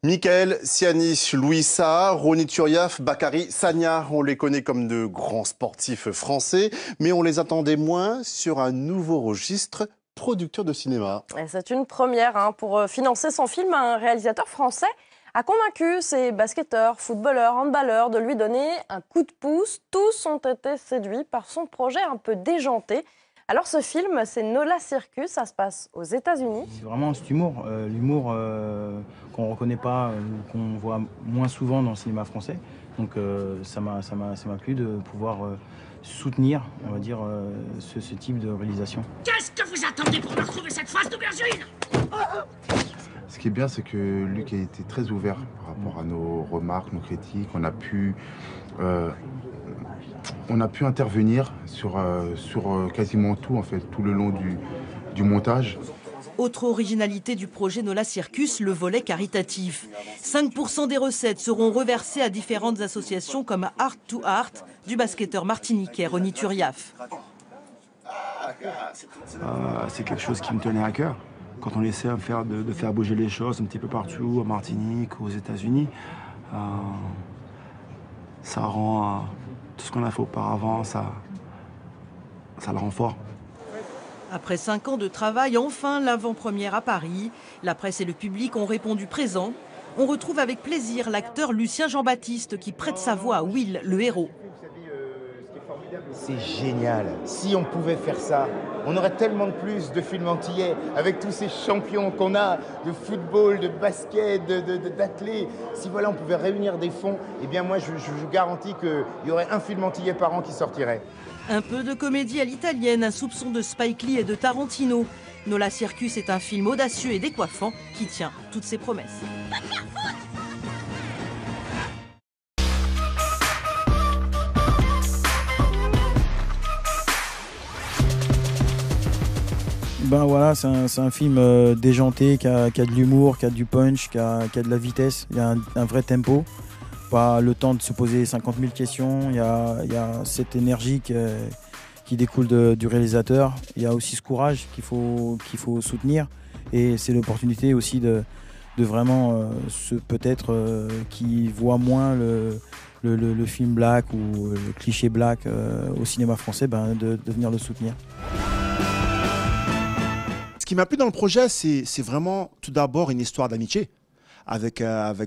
Michael Siani, Louis Saha, Ronny Turiaf, Bakary Sagna, on les connaît comme de grands sportifs français, mais on les attendait moins sur un nouveau registre, producteur de cinéma. C'est une première. Pour financer son film, un réalisateur français a convaincu ses basketteurs, footballeurs, handballeurs de lui donner un coup de pouce. Tous ont été séduits par son projet un peu déjanté. Alors ce film, c'est Nola Circus, ça se passe aux États-Unis. C'est vraiment cet humour, l'humour qu'on ne reconnaît pas, qu'on voit moins souvent dans le cinéma français. Donc ça m'a plu de pouvoir soutenir, on va dire, ce type de réalisation. Qu'est-ce que vous attendez pour me retrouver cette face d'aubergine? Ce qui est bien, c'est que Luc a été très ouvert par rapport à nos remarques, nos critiques. On a pu intervenir sur quasiment tout, en fait, tout le long du montage. Autre originalité du projet Nola Circus, le volet caritatif. 5% des recettes seront reversées à différentes associations comme Art to Art du basketteur martiniquais Ronny Turiaf. C'est quelque chose qui me tenait à cœur. Quand on essaie de faire bouger les choses un petit peu partout, en Martinique, aux États-Unis, ça rend tout ce qu'on a fait auparavant, ça le rend fort. Après 5 ans de travail, enfin l'avant-première à Paris. La presse et le public ont répondu présent. On retrouve avec plaisir l'acteur Lucien Jean-Baptiste qui prête sa voix à Will, le héros. C'est génial. Si on pouvait faire ça, on aurait tellement de plus de films antillais avec tous ces champions qu'on a de football, de basket, d'athlètes. Si voilà, on pouvait réunir des fonds, eh bien moi je garantis qu'il y aurait un film antillais par an qui sortirait. Un peu de comédie à l'italienne, un soupçon de Spike Lee et de Tarantino. Nola Circus est un film audacieux et décoiffant qui tient toutes ses promesses. Ben voilà, c'est un film déjanté, qui a de l'humour, qui a du punch, qui a de la vitesse. Il y a un vrai tempo. Pas le temps de se poser 50 000 questions. Il y a cette énergie qui découle du réalisateur. Il y a aussi ce courage qu'il faut soutenir. Et c'est l'opportunité aussi de vraiment, peut-être, qui voit moins le film black ou le cliché black au cinéma français, de venir le soutenir. Ce qui m'a plu dans le projet, c'est vraiment tout d'abord une histoire d'amitié avec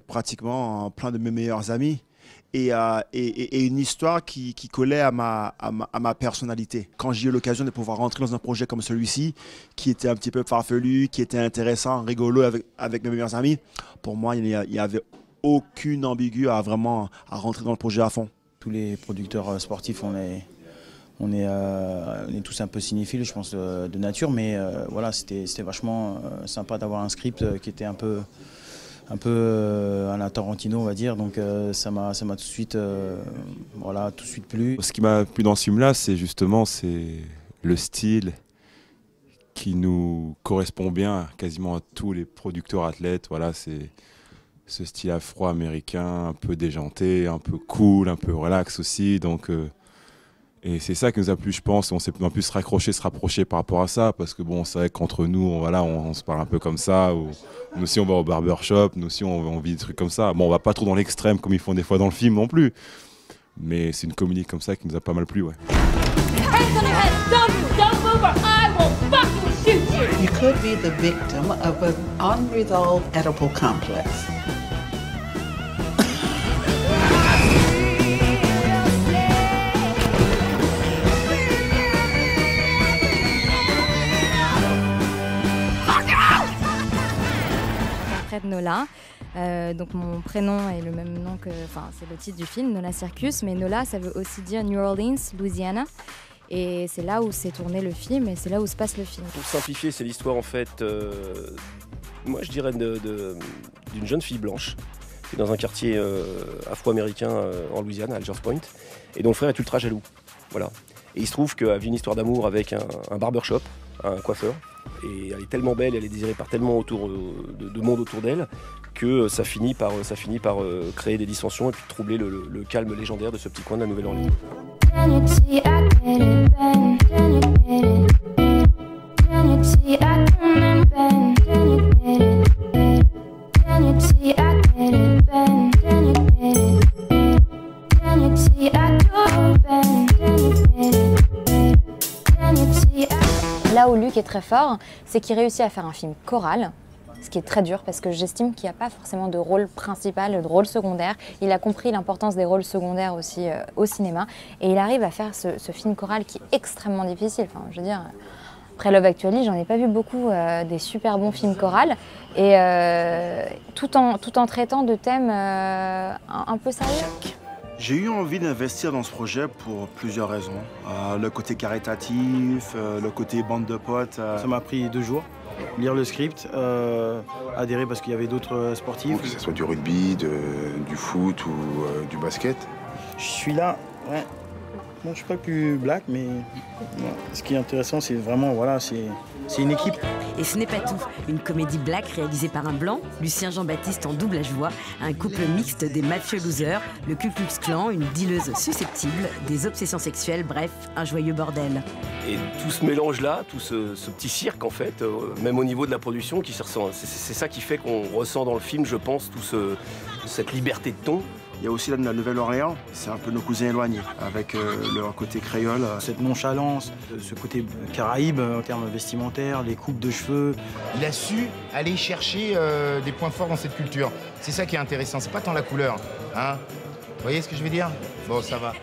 pratiquement plein de mes meilleurs amis et une histoire qui collait à ma personnalité. Quand j'ai eu l'occasion de pouvoir rentrer dans un projet comme celui-ci, qui était un petit peu farfelu, qui était intéressant, rigolo avec mes meilleurs amis, pour moi, il n'y avait aucune ambiguïté à rentrer dans le projet à fond. Tous les producteurs sportifs, on est tous un peu cinéphiles, je pense, de nature, mais voilà, c'était vachement sympa d'avoir un script qui était un peu à la Tarantino, on va dire. Donc ça m'a tout de suite plu. Ce qui m'a plu dans ce film-là, c'est le style qui nous correspond bien quasiment à tous les producteurs athlètes. Voilà, c'est ce style afro-américain, un peu déjanté, un peu cool, un peu relax aussi. Donc et c'est ça qui nous a plu, je pense. On s'est pu se rapprocher par rapport à ça, parce que bon, c'est vrai qu'entre nous, on se parle un peu comme ça. Nous aussi, on va au barbershop, nous aussi, on vit des trucs comme ça. Bon, on va pas trop dans l'extrême comme ils font des fois dans le film non plus. Mais c'est une comédie comme ça qui nous a pas mal plu, ouais. You could be the victim of an unresolved Oedipal complex. De Nola. Donc mon prénom est le même nom c'est le titre du film, Nola Circus, mais Nola ça veut aussi dire New Orleans, Louisiana, et c'est là où s'est tourné le film et c'est là où se passe le film. Pour simplifier, c'est l'histoire en fait, moi je dirais d'une jeune fille blanche qui est dans un quartier afro-américain en Louisiane, à Algiers Point, et dont le frère est ultra jaloux. Voilà. Et il se trouve qu'elle vit une histoire d'amour avec un barbershop, un coiffeur. Et elle est tellement belle, elle est désirée par tellement de monde autour d'elle que ça finit par créer des dissensions et puis troubler le calme légendaire de ce petit coin de la Nouvelle-Orléans. Can you see I très fort, c'est qu'il réussit à faire un film choral, ce qui est très dur parce que j'estime qu'il n'y a pas forcément de rôle principal, de rôle secondaire. Il a compris l'importance des rôles secondaires aussi au cinéma et il arrive à faire ce film choral qui est extrêmement difficile. Enfin, je veux dire, après Love Actually, j'en ai pas vu beaucoup des super bons films chorales et tout en traitant de thèmes un peu sérieux. J'ai eu envie d'investir dans ce projet pour plusieurs raisons. Le côté caritatif, le côté bande de potes. Ça m'a pris 2 jours. Lire le script, adhérer parce qu'il y avait d'autres sportifs. Que ce soit du rugby, du foot ou du basket. Je suis là, ouais. Bon, je suis pas le plus black, mais bon, ce qui est intéressant, c'est vraiment, voilà, c'est une équipe. Et ce n'est pas tout. Une comédie black réalisée par un blanc, Lucien Jean-Baptiste en doublage voix, un couple mixte des mafieux losers, le Ku Klux Klan, une dealeuse susceptible, des obsessions sexuelles, bref, un joyeux bordel. Et tout ce mélange-là, tout ce petit cirque, en fait, même au niveau de la production, qui se ressent. C'est ça qui fait qu'on ressent dans le film, je pense, cette liberté de ton. Il y a aussi la Nouvelle-Orléans, c'est un peu nos cousins éloignés, avec leur côté créole. Cette nonchalance, ce côté caraïbe en termes vestimentaires, les coupes de cheveux. Il a su aller chercher des points forts dans cette culture. C'est ça qui est intéressant, c'est pas tant la couleur. Hein, vous voyez ce que je veux dire? Bon, ça va.